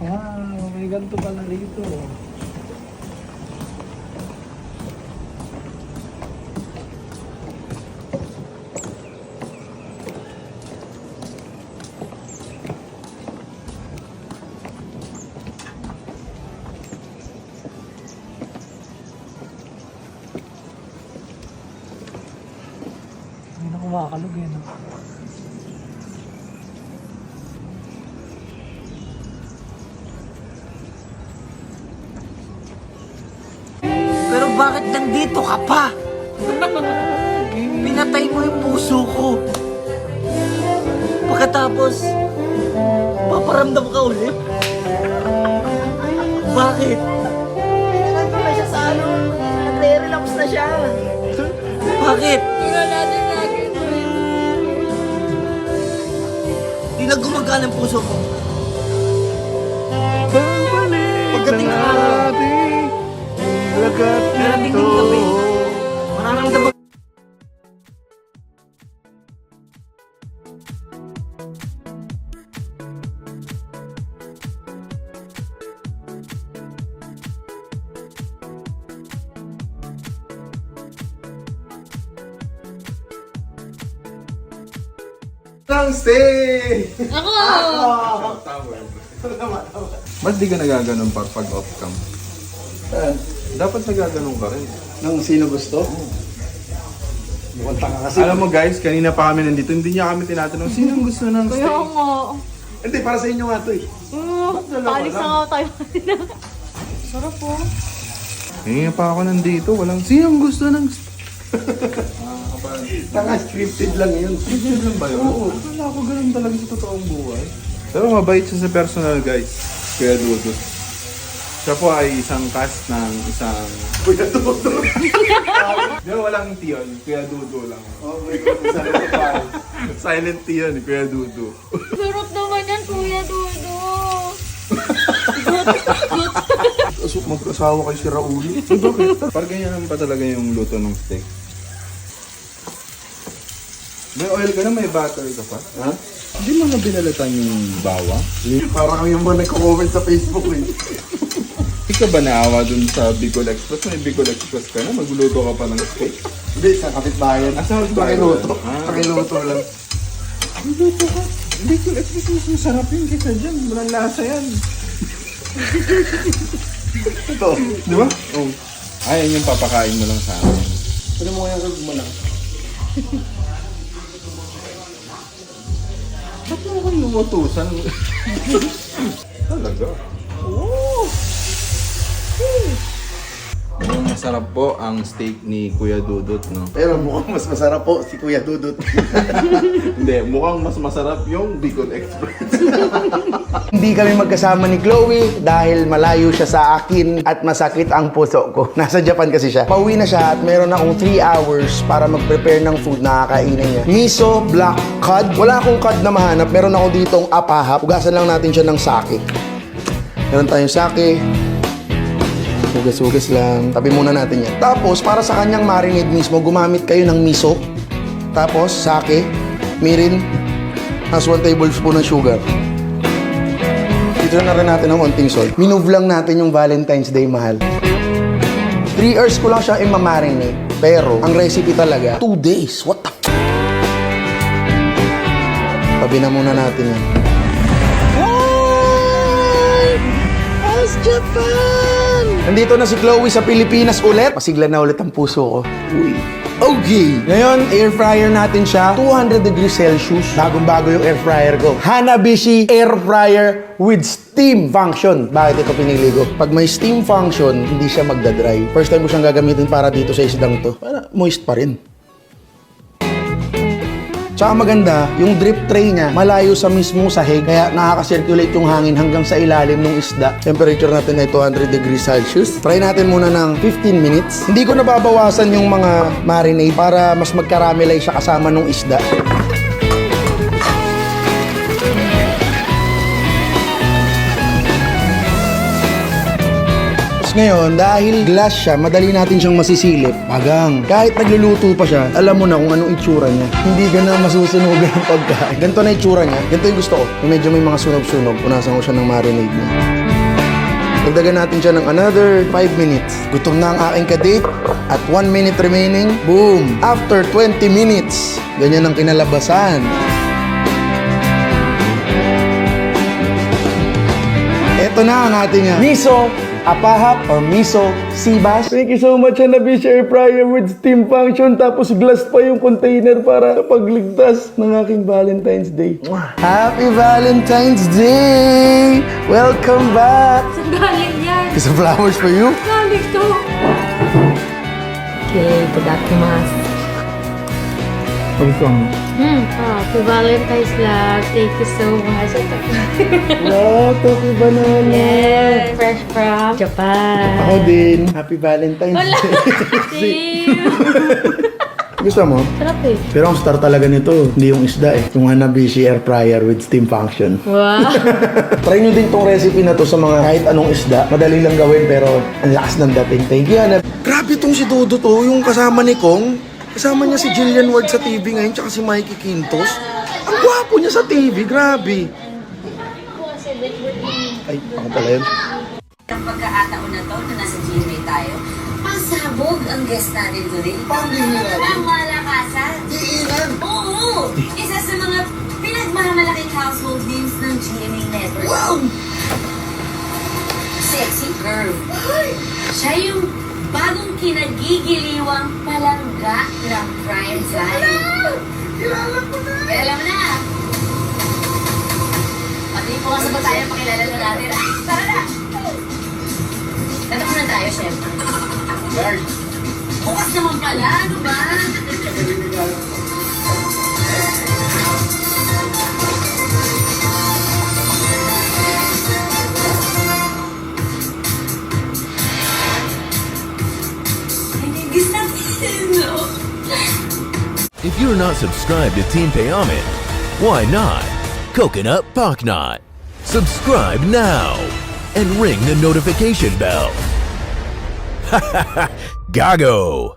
Wow, may ganito pala rito. Hindi na kumakalog eh, no? Pero bakit nandito ka pa? Pinatay mo yung puso ko. Pagkatapos, paparamdam ka ulit? Bakit? Nandun na siya sa ano, nagre-relax na siya. Bakit? Wala natin lagi mo eh. Di na gumagana ang puso ko. Babalik Pagdating ng ng araw. ating lagat Darating nito. ng gabi. Mararamdaman. Ang stay! Ako! Ba't di ka nagaganon pag off-cam? Dapat nagaganon ka rin. Nang sino gusto? Mukhang tanga kasi. Alam mo guys, kanina pa kami nandito, hindi niya kami tinatanong, sino gusto ng Kaya steak? nga. Hindi, para sa inyo nga to eh. Paalis na nga tayo. Sarap po. Kanina pa ako nandito, walang sino gusto ng steak? Tanga, scripted lang yun. Sino lang ba yun? Oo. Wala ko ganun talaga sa totoong buhay. Pero mabait siya sa personal guys, Kuya Dudut. Siya po ay isang cast ng isang... Kuya Toto. Di ba walang T yun? Kuya Dudu lang. Oh my God, sana ito pa. Silent T yun, Kuya Dudu. Sarap naman yan, Kuya Dudu. Mag-asawa kayo si Raul. Parang ganyan naman pa talaga yung luto ng steak. May oil ka na, may butter ka pa. Ha? Hindi mo na binalatan yung bawang? Parang kami yung mga nagko-comment sa Facebook eh. Hindi ka ba naawa dun sa Bicol Express? May Bicol Express ka na, magluto ka pa ng steak. Hindi, sa kapitbayan. Ah, sa kapitbayan? Pakiluto. Ah. Pakiluto lang. Magluto ka. Bicol Express mas masarap yun kaysa dyan. Walang lasa yan. Ito. Di ba? Oo. Ay, yan yung papakain mo lang sa akin. Ano mo kaya kag mo lang? Ba't mo akong lumutusan? Talaga? Oo! Masarap po ang steak ni Kuya Dudut, no? Pero mukhang mas masarap po si Kuya Dudut. Hindi, mukhang mas masarap yung Bicol Express. Hindi kami magkasama ni Chloe dahil malayo siya sa akin at masakit ang puso ko. Nasa Japan kasi siya. Pauwi na siya at meron akong 3 hours para mag-prepare ng food na kakainin niya. Miso, black cod. Wala akong cod na mahanap. Meron ako ditong apahap. Hugasan lang natin siya ng sake. Meron tayong sake. Hugas-hugas lang. Tabi muna natin yan. Tapos, para sa kanyang marinade mismo, gumamit kayo ng miso. Tapos, sake, mirin, as 1 tablespoon ng sugar. Dito na rin natin ang konting salt. Minove lang natin yung Valentine's Day, mahal. 3 hours ko lang siya i-marinate. Pero, ang recipe talaga, 2 days. What the Tabi na muna natin yan. Hi! How's Japan? Nandito na si Chloe sa Pilipinas ulit. Masigla na ulit ang puso ko. Uy. Okay. Ngayon, air fryer natin siya. 200 degrees Celsius. Bagong-bago yung air fryer ko. Hanabishi air fryer with steam function. Bakit ito pinili ko? Pag may steam function, hindi siya magdadry. First time ko siyang gagamitin para dito sa isdang to. Para moist pa rin. Tsaka maganda, yung drip tray niya malayo sa mismong sahig, kaya nakaka-circulate yung hangin hanggang sa ilalim ng isda. Temperature natin ay 200 degrees Celsius. Try natin muna ng 15 minutes. Hindi ko nababawasan yung mga marinade para mas mag-caramelize siya kasama ng isda. Tapos ngayon, dahil glass siya, madali natin siyang masisilip. Pagang. Kahit nagluluto pa siya, alam mo na kung anong itsura niya. Hindi ka na masusunugan ng pagkain. Ganito na itsura niya. Ganito yung gusto ko. Yung medyo may mga sunog-sunog. Punasan ko siya ng marinade niya. Dagdagan natin siya ng another 5 minutes. Gutom na ang aking kadate. At 1 minute remaining. Boom! After 20 minutes, ganyan ang kinalabasan. Ito na ang ating miso apahap or miso sea bass. Thank you so much, Hanabishi Air Fryer with steam function. Tapos glass pa yung container para pagligtas ng aking Valentine's Day. Happy Valentine's Day! Welcome back! Saan galing yan? It's flowers for you. Galing to. Okay, itadakimasu. Happy Valentine's love. Thank you so much. Wow, Toki Banana. Yes, fresh from Japan. Ako din. Happy Valentine's Day. Gusto mo? Sarap eh. Pero ang star talaga nito, hindi yung isda eh. Yung Hanabishi Air Fryer with steam function. Wow. Try nyo din tong recipe na to sa mga kahit anong isda. Madali lang gawin pero ang lakas ng dating. Thank you, Hanab. Grabe tong si Dodo to, yung kasama ni Kong. Kasama niya si Jillian Ward sa TV ngayon, tsaka si Mikey Quintos. Ang gwapo niya sa TV, grabe. Ay, ako pala yun. Ang pagkakataon na to na nasa GMA tayo, pasabog ang guest natin today. Ang malakasan. Oo! Isa sa mga pinagmamalaking household names ng GMA Network. Wow! Sexy curve. Siya yung bagong kinagigiliwang palangga ng prime time. Kilala ko na! Kilala mo na! Pati po nga sa tayo pakilala na natin. Ay, tara na! Kanta muna tayo, chef. Bukas naman pala, ano ba? If you're not subscribed to Team Payaman, why not? Coconut Pocknot. Subscribe now and ring the notification bell. Gago!